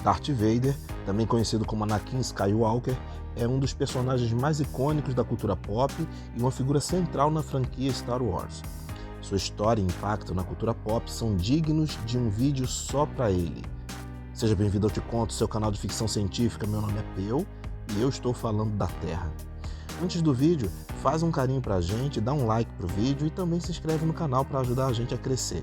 Darth Vader, também conhecido como Anakin Skywalker, é um dos personagens mais icônicos da cultura pop e uma figura central na franquia Star Wars. Sua história e impacto na cultura pop são dignos de um vídeo só para ele. Seja bem-vindo ao Te Conto, seu canal de ficção científica. Meu nome é Peu e eu estou falando da Terra. Antes do vídeo, faz um carinho pra gente, dá um like pro vídeo e também se inscreve no canal para ajudar a gente a crescer.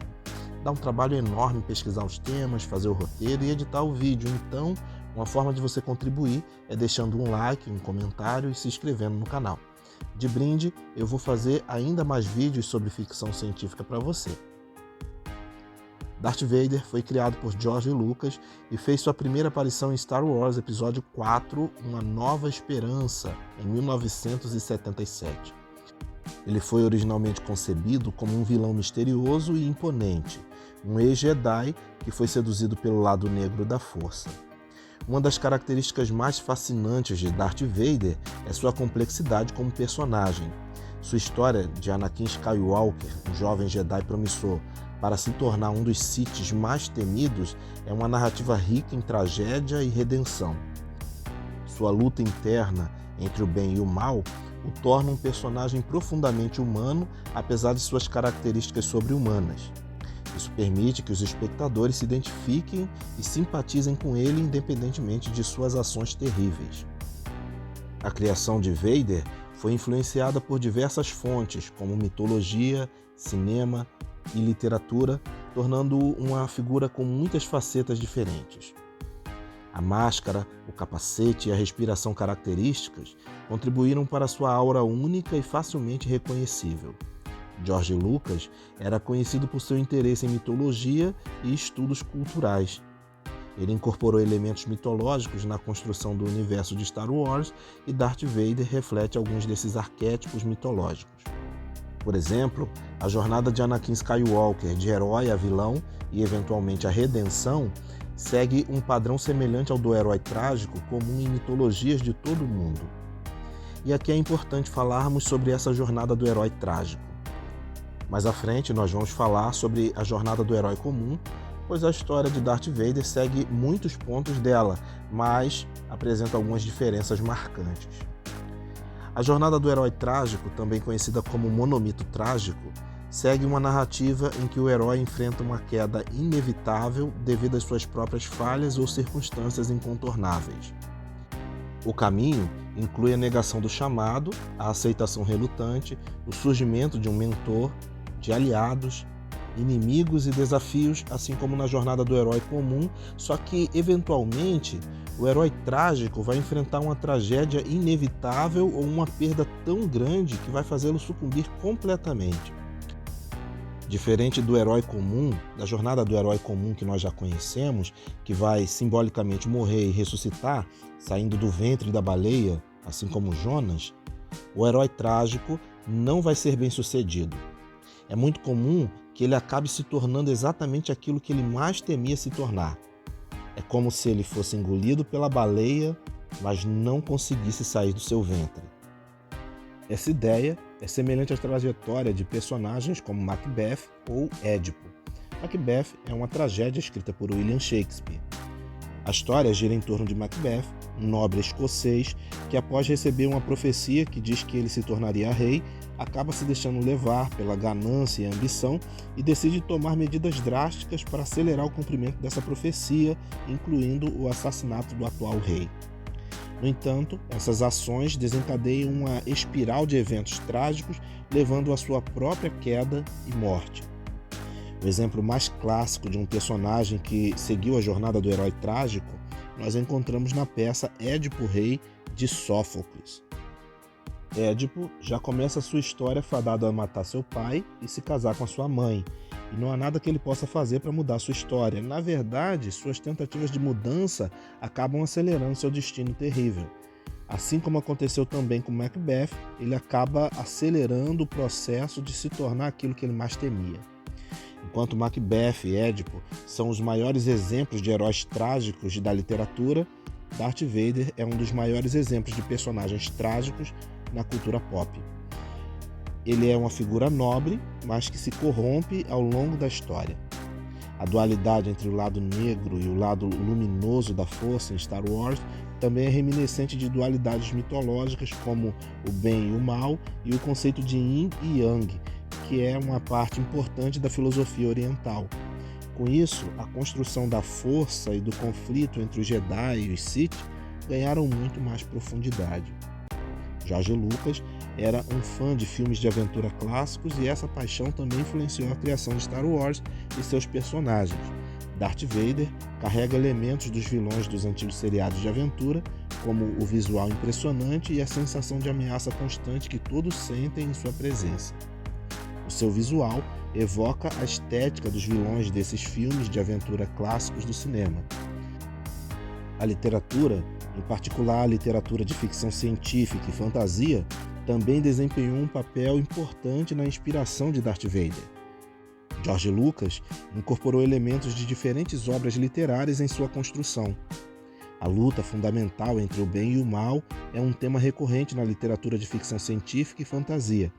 Dá um trabalho enorme pesquisar os temas, fazer o roteiro e editar o vídeo, então uma forma de você contribuir é deixando um like, um comentário e se inscrevendo no canal. De brinde, eu vou fazer ainda mais vídeos sobre ficção científica para você. Darth Vader foi criado por George Lucas e fez sua primeira aparição em Star Wars Episódio 4, Uma Nova Esperança, em 1977. Ele foi originalmente concebido como um vilão misterioso e imponente, um ex-Jedi que foi seduzido pelo lado negro da Força. Uma das características mais fascinantes de Darth Vader é sua complexidade como personagem. Sua história de Anakin Skywalker, um jovem Jedi promissor, para se tornar um dos Siths mais temidos, é uma narrativa rica em tragédia e redenção. Sua luta interna entre o bem e o mal o torna um personagem profundamente humano, apesar de suas características sobre-humanas. Isso permite que os espectadores se identifiquem e simpatizem com ele independentemente de suas ações terríveis. A criação de Vader foi influenciada por diversas fontes, como mitologia, cinema e literatura, tornando-o uma figura com muitas facetas diferentes. A máscara, o capacete e a respiração características contribuíram para sua aura única e facilmente reconhecível. George Lucas era conhecido por seu interesse em mitologia e estudos culturais. Ele incorporou elementos mitológicos na construção do universo de Star Wars e Darth Vader reflete alguns desses arquétipos mitológicos. Por exemplo, a jornada de Anakin Skywalker de herói a vilão e eventualmente a redenção segue um padrão semelhante ao do herói trágico comum em mitologias de todo o mundo. E aqui é importante falarmos sobre essa jornada do herói trágico. Mais à frente nós vamos falar sobre a jornada do herói comum, pois a história de Darth Vader segue muitos pontos dela, mas apresenta algumas diferenças marcantes. A jornada do herói trágico, também conhecida como monomito trágico, segue uma narrativa em que o herói enfrenta uma queda inevitável devido às suas próprias falhas ou circunstâncias incontornáveis. O caminho inclui a negação do chamado, a aceitação relutante, o surgimento de um mentor, de aliados, inimigos e desafios, assim como na jornada do herói comum, só que, eventualmente, o herói trágico vai enfrentar uma tragédia inevitável ou uma perda tão grande que vai fazê-lo sucumbir completamente. Diferente do herói comum, da jornada do herói comum que nós já conhecemos, que vai simbolicamente morrer e ressuscitar, saindo do ventre da baleia, assim como Jonas, o herói trágico não vai ser bem-sucedido. É muito comum que ele acabe se tornando exatamente aquilo que ele mais temia se tornar. É como se ele fosse engolido pela baleia, mas não conseguisse sair do seu ventre. Essa ideia é semelhante à trajetória de personagens como Macbeth ou Édipo. Macbeth é uma tragédia escrita por William Shakespeare. A história gira em torno de Macbeth, um nobre escocês que, após receber uma profecia que diz que ele se tornaria rei, acaba se deixando levar pela ganância e ambição e decide tomar medidas drásticas para acelerar o cumprimento dessa profecia, incluindo o assassinato do atual rei. No entanto, essas ações desencadeiam uma espiral de eventos trágicos, levando à sua própria queda e morte. O exemplo mais clássico de um personagem que seguiu a jornada do herói trágico nós encontramos na peça Édipo Rei, de Sófocles. Édipo já começa sua história fadado a matar seu pai e se casar com a sua mãe, e não há nada que ele possa fazer para mudar sua história. Na verdade, suas tentativas de mudança acabam acelerando seu destino terrível. Assim como aconteceu também com Macbeth, ele acaba acelerando o processo de se tornar aquilo que ele mais temia. Enquanto Macbeth e Édipo são os maiores exemplos de heróis trágicos da literatura, Darth Vader é um dos maiores exemplos de personagens trágicos na cultura pop. Ele é uma figura nobre, mas que se corrompe ao longo da história. A dualidade entre o lado negro e o lado luminoso da força em Star Wars também é reminiscente de dualidades mitológicas como o bem e o mal e o conceito de Yin e Yang, que é uma parte importante da filosofia oriental. Com isso, a construção da força e do conflito entre os Jedi e os Sith ganharam muito mais profundidade. George Lucas era um fã de filmes de aventura clássicos e essa paixão também influenciou a criação de Star Wars e seus personagens. Darth Vader carrega elementos dos vilões dos antigos seriados de aventura, como o visual impressionante e a sensação de ameaça constante que todos sentem em sua presença. O seu visual evoca a estética dos vilões desses filmes de aventura clássicos do cinema. A literatura, em particular a literatura de ficção científica e fantasia, também desempenhou um papel importante na inspiração de Darth Vader. George Lucas incorporou elementos de diferentes obras literárias em sua construção. A luta fundamental entre o bem e o mal é um tema recorrente na literatura de ficção científica e fantasia.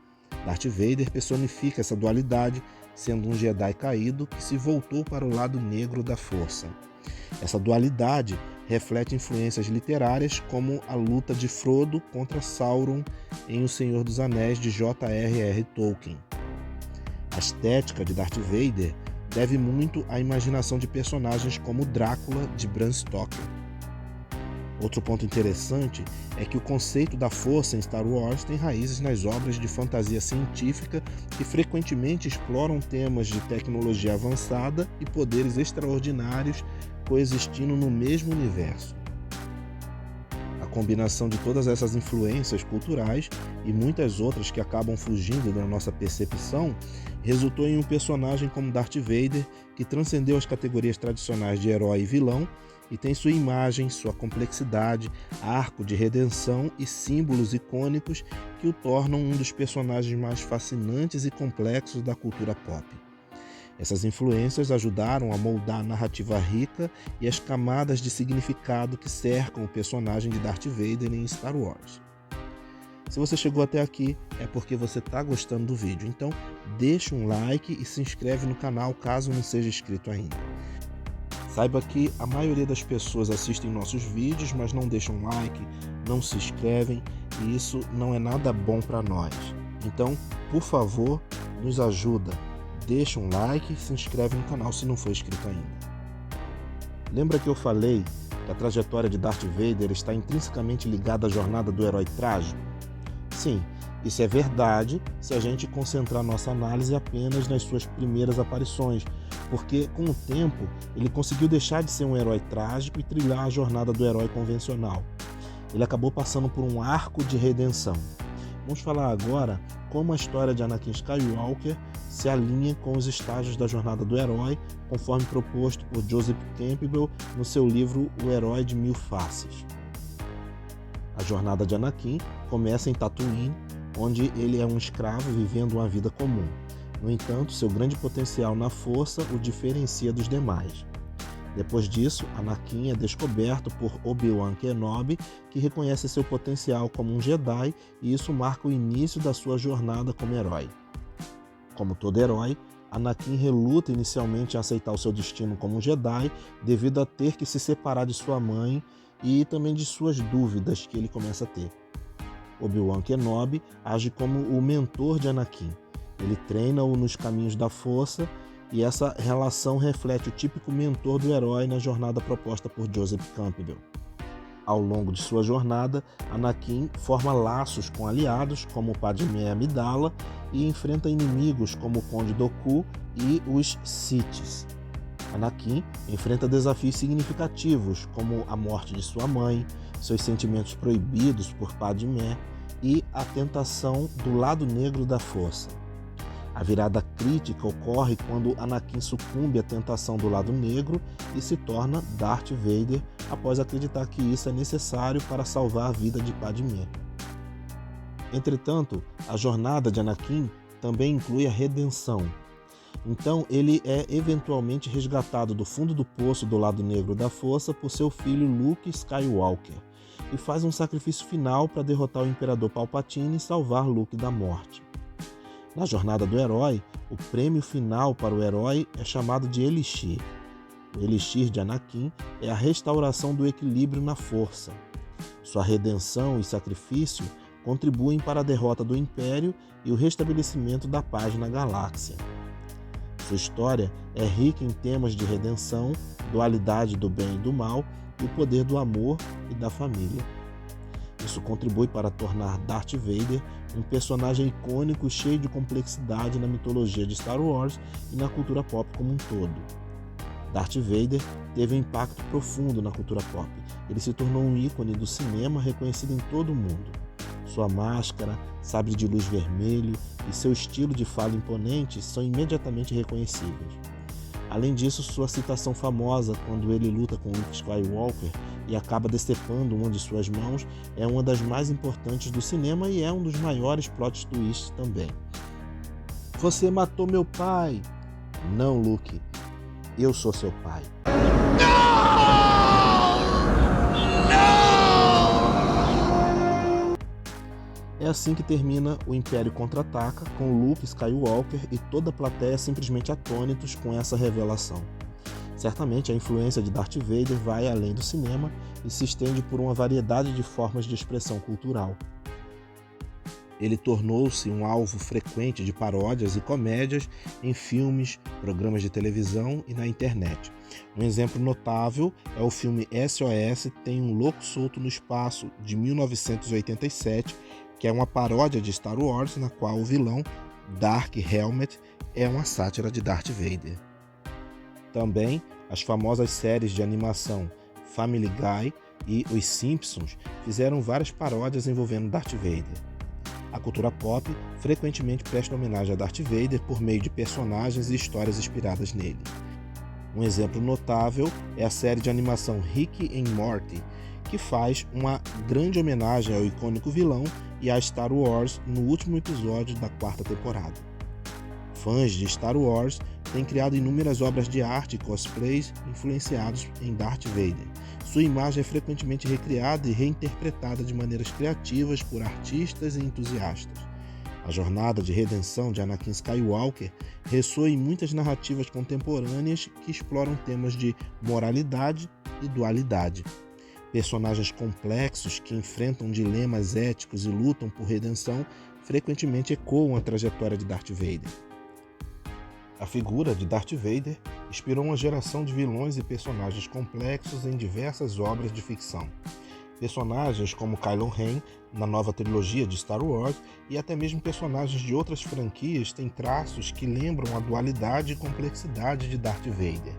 Darth Vader personifica essa dualidade, sendo um Jedi caído que se voltou para o lado negro da força. Essa dualidade reflete influências literárias como a luta de Frodo contra Sauron em O Senhor dos Anéis de J.R.R. Tolkien. A estética de Darth Vader deve muito à imaginação de personagens como Drácula de Bram Stoker. Outro ponto interessante é que o conceito da força em Star Wars tem raízes nas obras de fantasia científica que frequentemente exploram temas de tecnologia avançada e poderes extraordinários coexistindo no mesmo universo. A combinação de todas essas influências culturais e muitas outras que acabam fugindo da nossa percepção resultou em um personagem como Darth Vader que transcendeu as categorias tradicionais de herói e vilão e tem sua imagem, sua complexidade, arco de redenção e símbolos icônicos que o tornam um dos personagens mais fascinantes e complexos da cultura pop. Essas influências ajudaram a moldar a narrativa rica e as camadas de significado que cercam o personagem de Darth Vader em Star Wars. Se você chegou até aqui, é porque você está gostando do vídeo, então deixa um like e se inscreve no canal caso não seja inscrito ainda. Saiba que a maioria das pessoas assistem nossos vídeos, mas não deixam like, não se inscrevem e isso não é nada bom para nós. Então, por favor, nos ajuda. Deixa um like e se inscreve no canal se não for inscrito ainda. Lembra que eu falei que a trajetória de Darth Vader está intrinsecamente ligada à jornada do herói trágico? Sim, isso é verdade se a gente concentrar nossa análise apenas nas suas primeiras aparições, porque com o tempo ele conseguiu deixar de ser um herói trágico e trilhar a jornada do herói convencional. Ele acabou passando por um arco de redenção. Vamos falar agora como a história de Anakin Skywalker se alinha com os estágios da jornada do herói, conforme proposto por Joseph Campbell no seu livro O Herói de Mil Faces. A jornada de Anakin começa em Tatooine, onde ele é um escravo vivendo uma vida comum. No entanto, seu grande potencial na força o diferencia dos demais. Depois disso, Anakin é descoberto por Obi-Wan Kenobi, que reconhece seu potencial como um Jedi, e isso marca o início da sua jornada como herói. Como todo herói, Anakin reluta inicialmente em aceitar o seu destino como um Jedi, devido a ter que se separar de sua mãe e também de suas dúvidas que ele começa a ter. Obi-Wan Kenobi age como o mentor de Anakin. Ele treina-o nos caminhos da força e essa relação reflete o típico mentor do herói na jornada proposta por Joseph Campbell. Ao longo de sua jornada, Anakin forma laços com aliados como Padmé Amidala e enfrenta inimigos como o Conde Dooku e os Siths. Anakin enfrenta desafios significativos como a morte de sua mãe, seus sentimentos proibidos por Padmé e a tentação do lado negro da força. A virada crítica ocorre quando Anakin sucumbe à tentação do lado negro e se torna Darth Vader após acreditar que isso é necessário para salvar a vida de Padmé. Entretanto, a jornada de Anakin também inclui a redenção. Então, ele é eventualmente resgatado do fundo do poço do lado negro da força por seu filho Luke Skywalker e faz um sacrifício final para derrotar o Imperador Palpatine e salvar Luke da morte. Na jornada do herói, o prêmio final para o herói é chamado de Elixir. O Elixir de Anakin é a restauração do equilíbrio na força. Sua redenção e sacrifício contribuem para a derrota do Império e o restabelecimento da paz na galáxia. Sua história é rica em temas de redenção, dualidade do bem e do mal e o poder do amor e da família. Isso contribui para tornar Darth Vader um personagem icônico cheio de complexidade na mitologia de Star Wars e na cultura pop como um todo. Darth Vader teve um impacto profundo na cultura pop. Ele se tornou um ícone do cinema reconhecido em todo o mundo. Sua máscara, sabre de luz vermelho e seu estilo de fala imponente são imediatamente reconhecíveis. Além disso, sua citação famosa quando ele luta com Luke Skywalker e acaba decepando uma de suas mãos é uma das mais importantes do cinema e é um dos maiores plot twists também. Você matou meu pai! Não, Luke. Eu sou seu pai. É assim que termina o Império Contra-Ataca, com Luke Skywalker e toda a plateia simplesmente atônitos com essa revelação. Certamente a influência de Darth Vader vai além do cinema e se estende por uma variedade de formas de expressão cultural. Ele tornou-se um alvo frequente de paródias e comédias em filmes, programas de televisão e na internet. Um exemplo notável é o filme SOS Tem um Louco Solto no Espaço, de 1987, que é uma paródia de Star Wars, na qual o vilão, Dark Helmet, é uma sátira de Darth Vader. Também as famosas séries de animação Family Guy e Os Simpsons fizeram várias paródias envolvendo Darth Vader. A cultura pop frequentemente presta homenagem a Darth Vader por meio de personagens e histórias inspiradas nele. Um exemplo notável é a série de animação Rick and Morty, que faz uma grande homenagem ao icônico vilão e a Star Wars no último episódio da 4ª temporada. Fãs de Star Wars têm criado inúmeras obras de arte e cosplays influenciados em Darth Vader. Sua imagem é frequentemente recriada e reinterpretada de maneiras criativas por artistas e entusiastas. A jornada de redenção de Anakin Skywalker ressoa em muitas narrativas contemporâneas que exploram temas de moralidade e dualidade. Personagens complexos que enfrentam dilemas éticos e lutam por redenção frequentemente ecoam a trajetória de Darth Vader. A figura de Darth Vader inspirou uma geração de vilões e personagens complexos em diversas obras de ficção. Personagens como Kylo Ren, na nova trilogia de Star Wars, e até mesmo personagens de outras franquias têm traços que lembram a dualidade e complexidade de Darth Vader.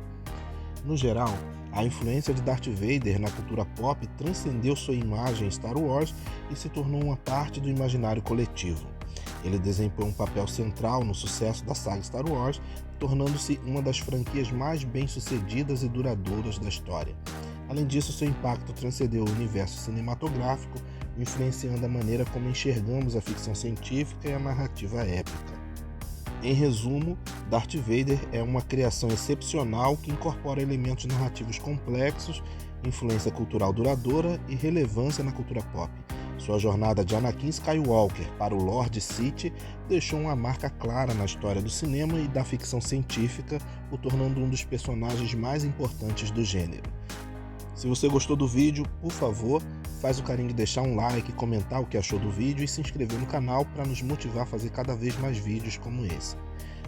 No geral, a influência de Darth Vader na cultura pop transcendeu sua imagem em Star Wars e se tornou uma parte do imaginário coletivo. Ele desempenhou um papel central no sucesso da saga Star Wars, tornando-se uma das franquias mais bem-sucedidas e duradouras da história. Além disso, seu impacto transcendeu o universo cinematográfico, influenciando a maneira como enxergamos a ficção científica e a narrativa épica. Em resumo, Darth Vader é uma criação excepcional que incorpora elementos narrativos complexos, influência cultural duradoura e relevância na cultura pop. Sua jornada de Anakin Skywalker para o Lord Sith deixou uma marca clara na história do cinema e da ficção científica, o tornando um dos personagens mais importantes do gênero. Se você gostou do vídeo, por favor, faz o carinho de deixar um like, comentar o que achou do vídeo e se inscrever no canal para nos motivar a fazer cada vez mais vídeos como esse.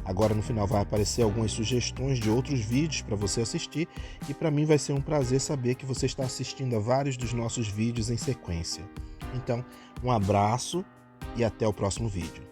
Agora no final vai aparecer algumas sugestões de outros vídeos para você assistir e para mim vai ser um prazer saber que você está assistindo a vários dos nossos vídeos em sequência. Então, um abraço e até o próximo vídeo.